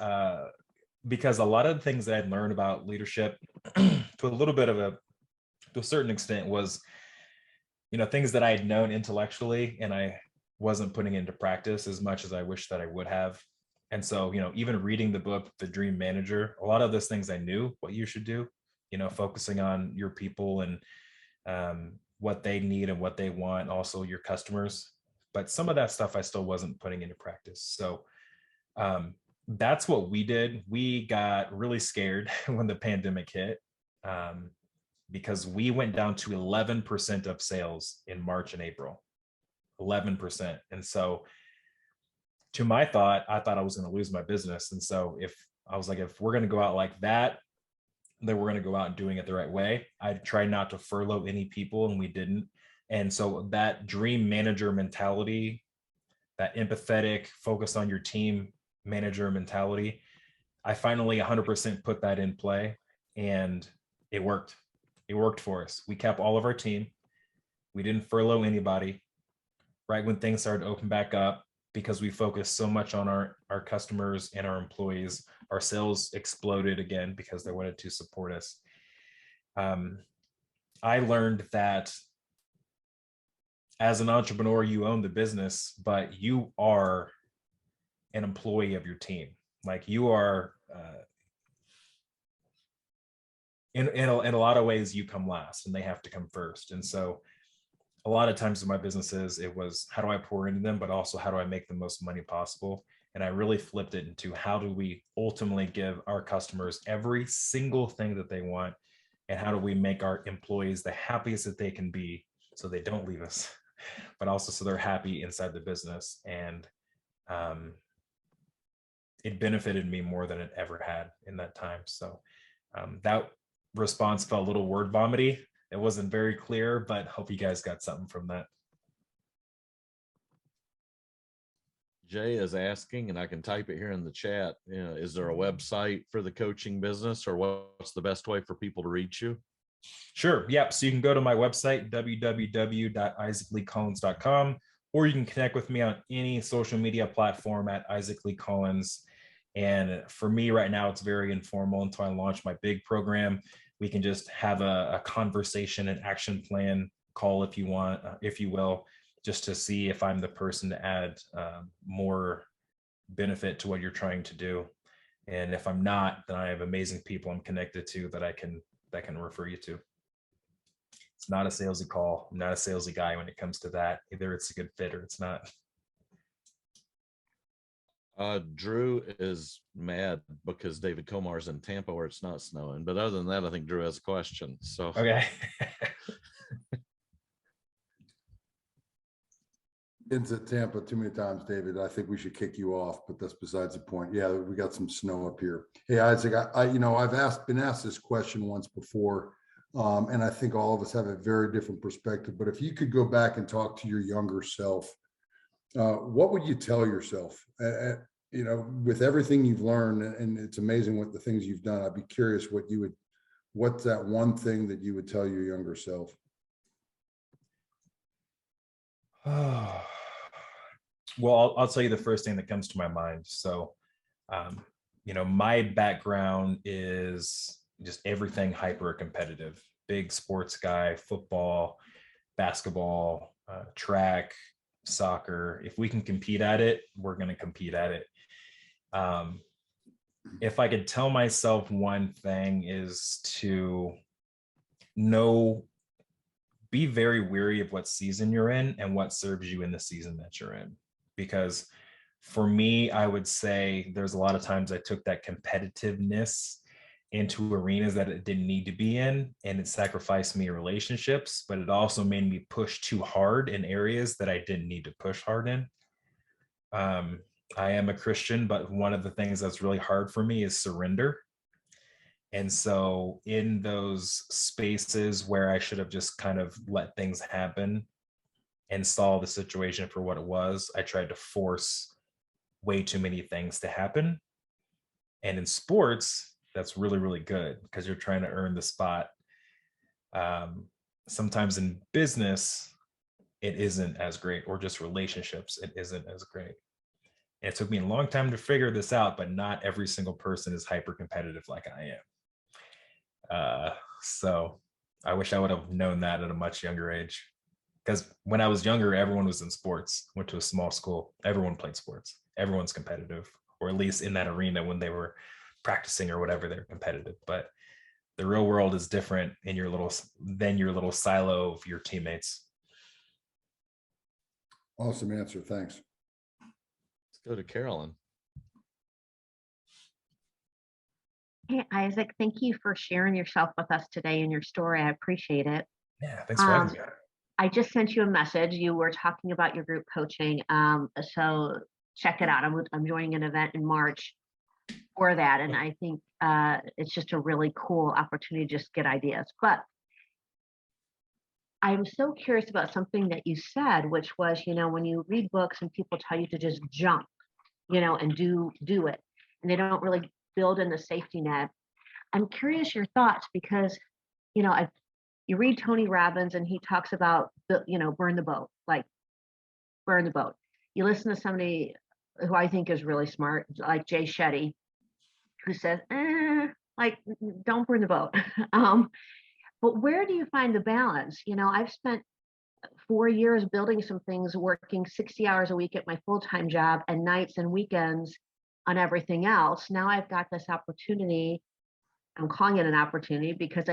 because a lot of the things that I'd learned about leadership to a certain extent was, things that I had known intellectually and I wasn't putting into practice as much as I wish that I would have. And so, even reading the book, The Dream Manager, a lot of those things I knew what you should do, focusing on your people and what they need and what they want, also your customers. But some of that stuff I still wasn't putting into practice. So that's what we did. We got really scared when the pandemic hit because we went down to 11% of sales in March and April, 11%. And so to my thought, I thought I was going to lose my business. And so if we're going to go out like that, then we're going to go out and doing it the right way. I tried not to furlough any people and we didn't. And so that dream manager mentality, that empathetic, focus on your team manager mentality, I finally 100% put that in play and it worked. It worked for us. We kept all of our team. We didn't furlough anybody. Right when things started to open back up, because we focused so much on our customers and our employees, our sales exploded again because they wanted to support us. I learned that as an entrepreneur, you own the business, but you are an employee of your team. Like you are, in a lot of ways, you come last and they have to come first. And so a lot of times in my businesses, it was how do I pour into them, but also how do I make the most money possible? And I really flipped it into how do we ultimately give our customers every single thing that they want? And how do we make our employees the happiest that they can be so they don't leave us, but also so they're happy inside the business? And it benefited me more than it ever had in that time. So that response felt a little word vomity. It wasn't very clear, but hope you guys got something from that. Jay is asking, and I can type it here in the chat, is there a website for the coaching business, or what's the best way for people to reach you? Sure. Yep. So you can go to my website, www.isaacleecollins.com, or you can connect with me on any social media platform at Isaac Lee Collins. And for me right now, it's very informal until I launch my big program. We can just have a conversation, an action plan call if you want, if you will, just to see if I'm the person to add more benefit to what you're trying to do. And if I'm not, then I have amazing people I'm connected to that I can refer you to. It's not a salesy call. I'm not a salesy guy when it comes to that. Either it's a good fit or it's not. Drew is mad because David Comar's in Tampa where it's not snowing. But other than that, I think Drew has a question. So okay. into Tampa too many times, David. I think we should kick you off, but that's besides the point. Yeah, we got some snow up here. Hey, Isaac, I've been asked this question once before, and I think all of us have a very different perspective. But if you could go back and talk to your younger self, what would you tell yourself? With everything you've learned, and it's amazing what the things you've done. I'd be curious what's that one thing that you would tell your younger self? Well, I'll tell you the first thing that comes to my mind. So, my background is just everything hyper competitive, big sports guy, football, basketball, track, soccer. If we can compete at it, we're going to compete at it. If I could tell myself one thing is to be very wary of what season you're in and what serves you in the season that you're in. Because for me, I would say there's a lot of times I took that competitiveness into arenas that it didn't need to be in, and it sacrificed me relationships, but it also made me push too hard in areas that I didn't need to push hard in. I am a Christian, but one of the things that's really hard for me is surrender. And so in those spaces where I should have just kind of let things happen and saw the situation for what it was, I tried to force way too many things to happen. And in sports, that's really, really good because you're trying to earn the spot. Sometimes in business, it isn't as great, or just relationships, it isn't as great. And it took me a long time to figure this out, but not every single person is hyper competitive like I am. So I wish I would have known that at a much younger age, because when I was younger, everyone was in sports. Went to a small school, everyone played sports, everyone's competitive, or at least in that arena when they were practicing or whatever, they're competitive. But the real world is different in your little silo of your teammates. Awesome answer, thanks. Let's go to Carolyn. Hey, Isaac, thank you for sharing yourself with us today and your story. I appreciate it. Yeah, thanks for having me. I just sent you a message. You were talking about your group coaching. So check it out. I'm joining an event in March for that. And I think it's just a really cool opportunity to just get ideas. But I'm so curious about something that you said, which was, when you read books and people tell you to just jump, and do it, and they don't really build in the safety net. I'm curious your thoughts, because, you read Tony Robbins and he talks about, burn the boat, like burn the boat. You listen to somebody who I think is really smart, like Jay Shetty, who says, don't burn the boat. But where do you find the balance? I've spent 4 years building some things, working 60 hours a week at my full-time job and nights and weekends on everything else. Now I've got this opportunity. I'm calling it an opportunity because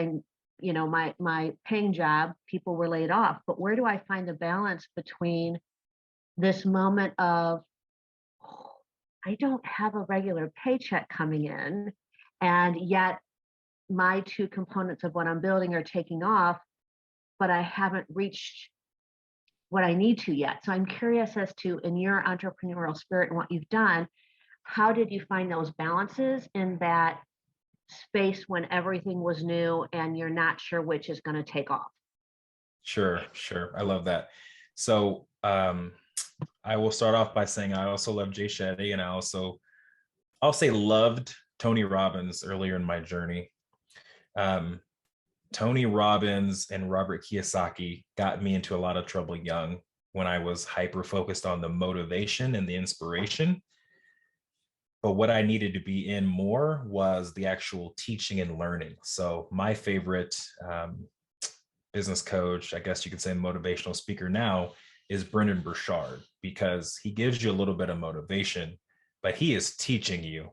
my paying job, people were laid off. But where do I find the balance between this moment of, I don't have a regular paycheck coming in, and yet my two components of what I'm building are taking off, but I haven't reached what I need to yet. So I'm curious as to, in your entrepreneurial spirit and what you've done, how did you find those balances in that space when everything was new and you're not sure which is going to take off? Sure. I love that. So I will start off by saying I also love Jay Shetty, and I'll say loved Tony Robbins earlier in my journey. Tony Robbins and Robert Kiyosaki got me into a lot of trouble young when I was hyper focused on the motivation and the inspiration. But what I needed to be in more was the actual teaching and learning. So my favorite business coach, I guess you could say motivational speaker now, is Brendan Burchard, because he gives you a little bit of motivation, but he is teaching you.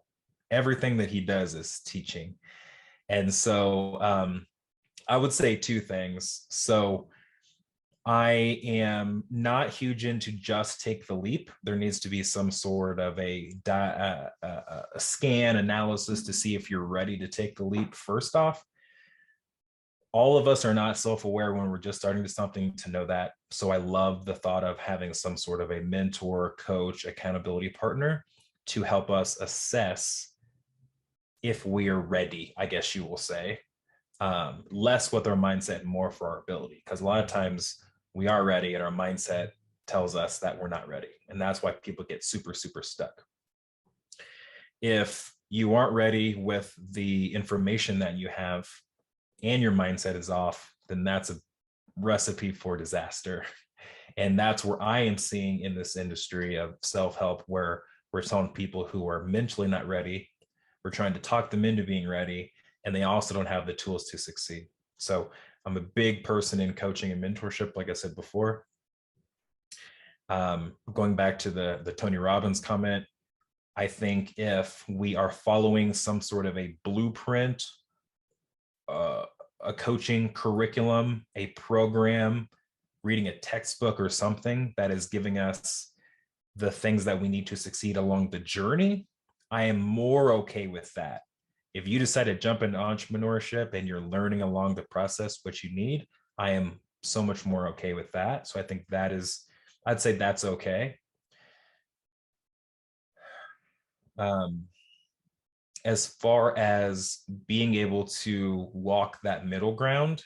Everything that he does is teaching. And so I would say two things. So I am not huge into just take the leap. There needs to be some sort of a scan analysis to see if you're ready to take the leap first off. all of us are not self-aware when we're just starting to something to know that. So I love the thought of having some sort of a mentor, coach, accountability partner to help us assess if we are ready, I guess you will say. Less with our mindset and more for our ability. Because a lot of times we are ready and our mindset tells us that we're not ready. And that's why people get super, super stuck. If you aren't ready with the information that you have and your mindset is off, then that's a recipe for disaster. And that's where I am seeing in this industry of self-help, where we're telling people who are mentally not ready, we're trying to talk them into being ready, and they also don't have the tools to succeed. So I'm a big person in coaching and mentorship, like I said before. Going back to the Tony Robbins comment, I think if we are following some sort of a blueprint, a coaching curriculum, a program, reading a textbook or something that is giving us the things that we need to succeed along the journey, I am more okay with that. If you decide to jump into entrepreneurship and you're learning along the process what you need, I am so much more okay with that. So I think that is, I'd say that's okay. As far as being able to walk that middle ground,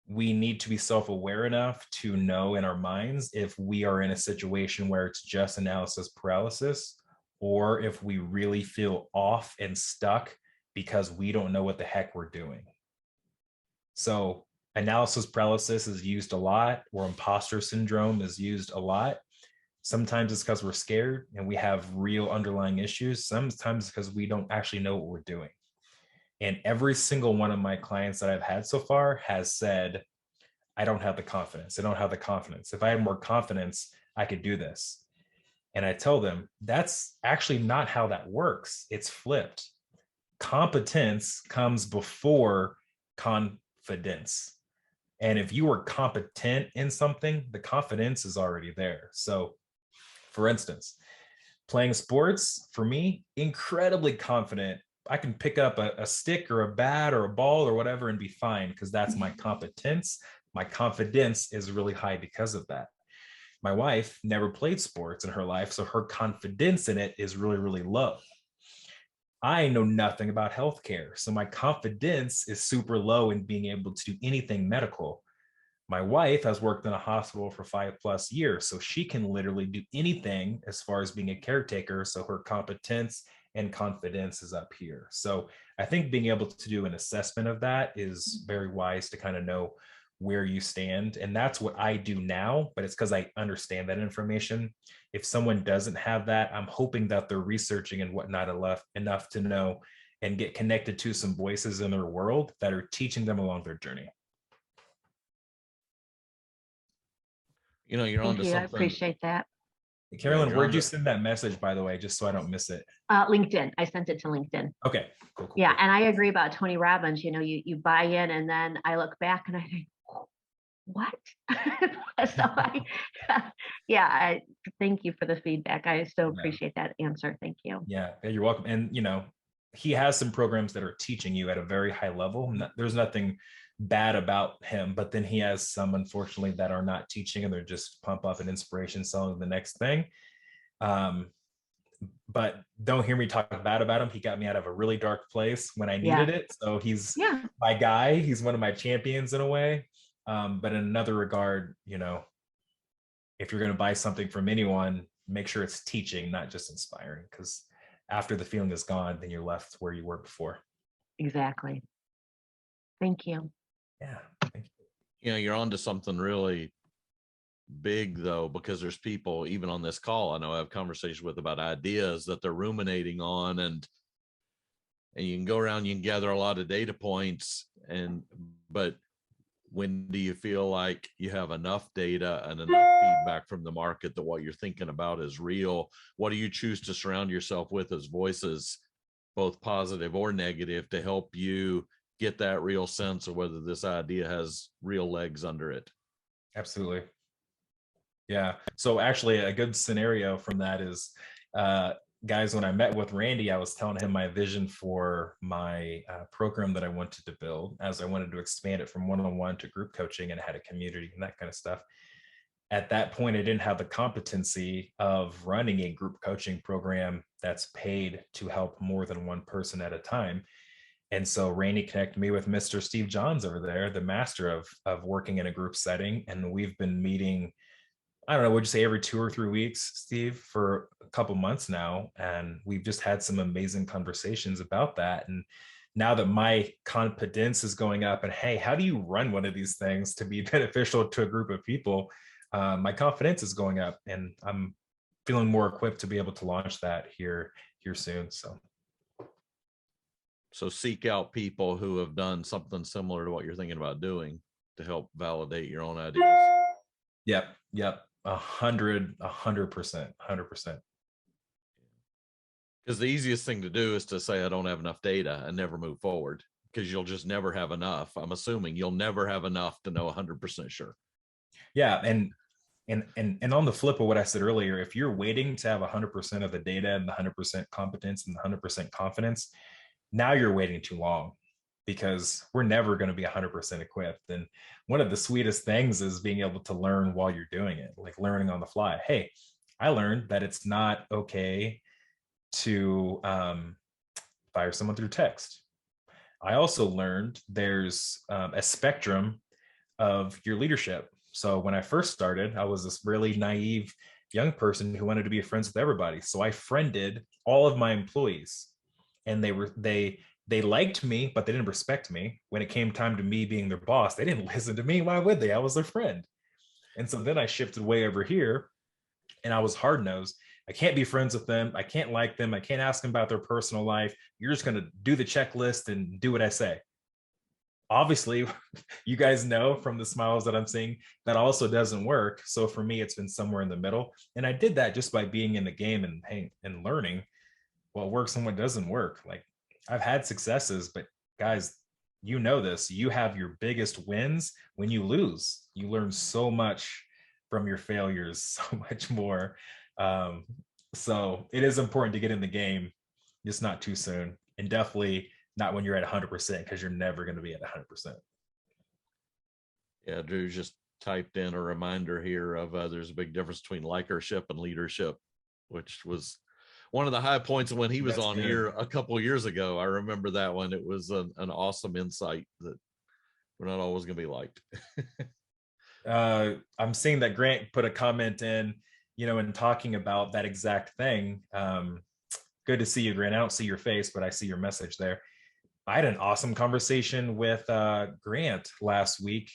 we need to be self-aware enough to know in our minds if we are in a situation where it's just analysis paralysis, or if we really feel off and stuck because we don't know what the heck we're doing. So analysis paralysis is used a lot, or imposter syndrome is used a lot. Sometimes it's because we're scared and we have real underlying issues. Sometimes because we don't actually know what we're doing. And every single one of my clients that I've had so far has said, I don't have the confidence. I don't have the confidence. If I had more confidence, I could do this. And I tell them, that's actually not how that works. It's flipped. Competence comes before confidence. And if you are competent in something, the confidence is already there. So for instance, playing sports, for me, incredibly confident. I can pick up a stick or a bat or a ball or whatever and be fine because that's my competence. My confidence is really high because of that. My wife never played sports in her life, so her confidence in it is really, really low. I know nothing about healthcare, so my confidence is super low in being able to do anything medical. My wife has worked in a hospital for 5+ years, so she can literally do anything as far as being a caretaker. So her competence and confidence is up here. So I think being able to do an assessment of that is very wise to kind of know where you stand. And that's what I do now, but it's because I understand that information. If someone doesn't have that, I'm hoping that they're researching and whatnot enough to know and get connected to some voices in their world that are teaching them along their journey. You know, you're Thank onto you. I something. appreciate that. Carolyn, you're where'd onto- you send that message, by the way, just so I don't miss it? LinkedIn. I sent it to LinkedIn. Okay, cool. Yeah, and I agree about Tony Robbins. You know, you buy in, and then I look back and I think, what? So I thank you for the feedback. I so appreciate that answer. Thank you. Yeah, you're welcome. And you know, he has some programs that are teaching you at a very high level. There's nothing bad about him, but then he has some, unfortunately, that are not teaching and they're just pump up and inspiration selling the next thing. But don't hear me talk bad about him. He got me out of a really dark place when I needed it. So he's my guy. He's one of my champions in a way. But in another regard, you know, if you're going to buy something from anyone, make sure it's teaching, not just inspiring, because after the feeling is gone, then you're left where you were before. Exactly. Thank you. Yeah. Thank you. You know, you're onto something really big though, because there's people even on this call I know I have conversations with about ideas that they're ruminating on, and you can go around, you can gather a lot of data points, but when do you feel like you have enough data and enough feedback from the market that what you're thinking about is real? What do you choose to surround yourself with as voices, both positive or negative, to help you get that real sense of whether this idea has real legs under it? Absolutely. Yeah. So actually a good scenario from that is guys, when I met with Randy, I was telling him my vision for my program that I wanted to build, as I wanted to expand it from one-on-one to group coaching, and had a community and that kind of stuff. At that point, I didn't have the competency of running a group coaching program that's paid to help more than one person at a time. And so Randy connected me with Mr. Steve Johns over there, the master of working in a group setting. And we've been meeting, I don't know, would you say every 2 or 3 weeks, Steve, for a couple months now. And we've just had some amazing conversations about that. And now that my confidence is going up and, hey, how do you run one of these things to be beneficial to a group of people? My confidence is going up, and I'm feeling more equipped to be able to launch that here soon. So seek out people who have done something similar to what you're thinking about doing to help validate your own ideas. Yep. 100%. Because the easiest thing to do is to say, I don't have enough data, and never move forward, because you'll just never have enough. I'm assuming you'll never have enough to know 100% sure. Yeah. And on the flip of what I said earlier, if you're waiting to have 100% of the data and the 100% competence and the 100% confidence, now you're waiting too long, because we're never going to be 100% equipped. And one of the sweetest things is being able to learn while you're doing it, like learning on the fly. Hey, I learned that it's not okay to fire someone through text. I also learned there's a spectrum of your leadership. So when I first started, I was this really naive young person who wanted to be friends with everybody. So I friended all of my employees, and they liked me, but they didn't respect me. When it came time to me being their boss, they didn't listen to me. Why would they? I was their friend. And so then I shifted way over here, and I was hard-nosed. I can't be friends with them. I can't like them. I can't ask them about their personal life. You're just going to do the checklist and do what I say. Obviously, you guys know from the smiles that I'm seeing, that also doesn't work. So for me, it's been somewhere in the middle. And I did that just by being in the game and learning what works and what doesn't work. Like, I've had successes, but guys, you know this, you have your biggest wins when you lose. You learn so much from your failures, so much more. So it is important to get in the game, just not too soon, and definitely not when you're at 100%, because you're never going to be at 100%. Yeah, Drew just typed in a reminder here of there's a big difference between likership and leadership, which was one of the high points when he was on here a couple of years ago. I remember that one. It was an awesome insight that we're not always going to be liked. I'm seeing that Grant put a comment in, in talking about that exact thing. Good to see you, Grant. I don't see your face, but I see your message there. I had an awesome conversation with Grant last week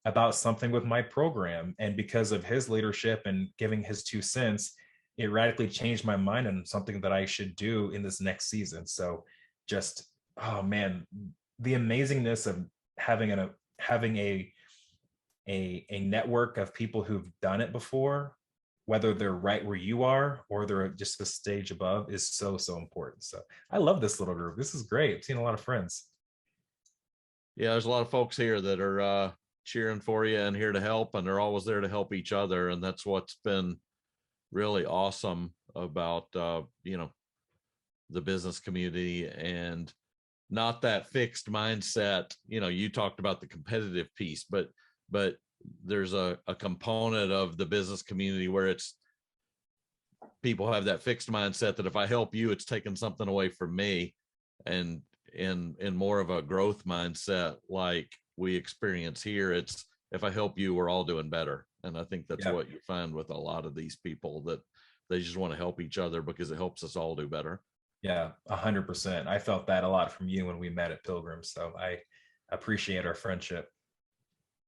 about something with my program. And because of his leadership and giving his 2 cents, it radically changed my mind on something that I should do in this next season. So just, oh man, the amazingness of having a network of people who've done it before, whether they're right where you are or they're just a stage above, is so important. So I love this little group. This is great. I've seen a lot of friends. Yeah, there's a lot of folks here that are cheering for you and here to help, and they're always there to help each other. And that's what's been really awesome about the business community, and not that fixed mindset. You talked about the competitive piece, but there's a component of the business community where it's people have that fixed mindset that if I help you, it's taking something away from me, and in more of a growth mindset like we experience here, it's if I help you, we're all doing better. And I think that's what you find with a lot of these people, that they just want to help each other because it helps us all do better. Yeah, 100%. I felt that a lot from you when we met at Pilgrim. So I appreciate our friendship.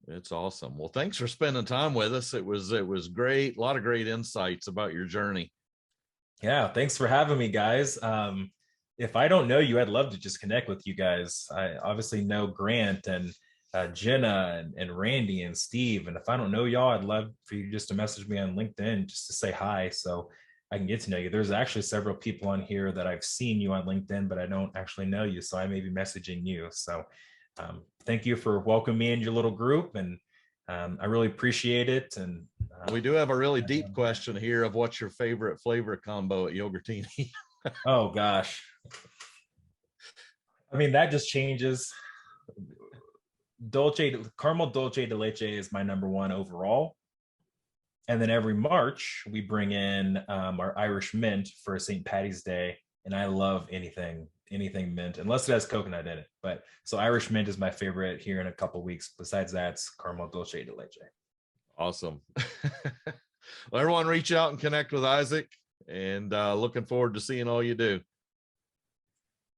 It's awesome. Well, thanks for spending time with us. It was great. A lot of great insights about your journey. Yeah, thanks for having me, guys. If I don't know you, I'd love to just connect with you guys. I obviously know Grant and Jenna and Randy and Steve. And if I don't know y'all, I'd love for you just to message me on LinkedIn just to say hi, so I can get to know you. There's actually several people on here that I've seen you on LinkedIn, but I don't actually know you. So I may be messaging you. So thank you for welcoming me in your little group. And I really appreciate it. And we do have a really deep question here of what's your favorite flavor combo at Yogurtini? Oh gosh. I mean, that just changes. Caramel dulce de leche is my number one overall. And then every March we bring in our Irish mint for St. Patty's Day, and I love anything mint, unless it has coconut in it. But so Irish mint is my favorite here in a couple weeks. Besides that, it's caramel dulce de leche. Awesome. Well, everyone reach out and connect with Isaac, and looking forward to seeing all you do.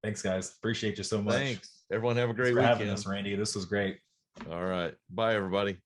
Thanks, guys. Appreciate you so much. Thanks. Everyone have a great Thanks for having weekend. us, Randy. This was great. All right. Bye, everybody.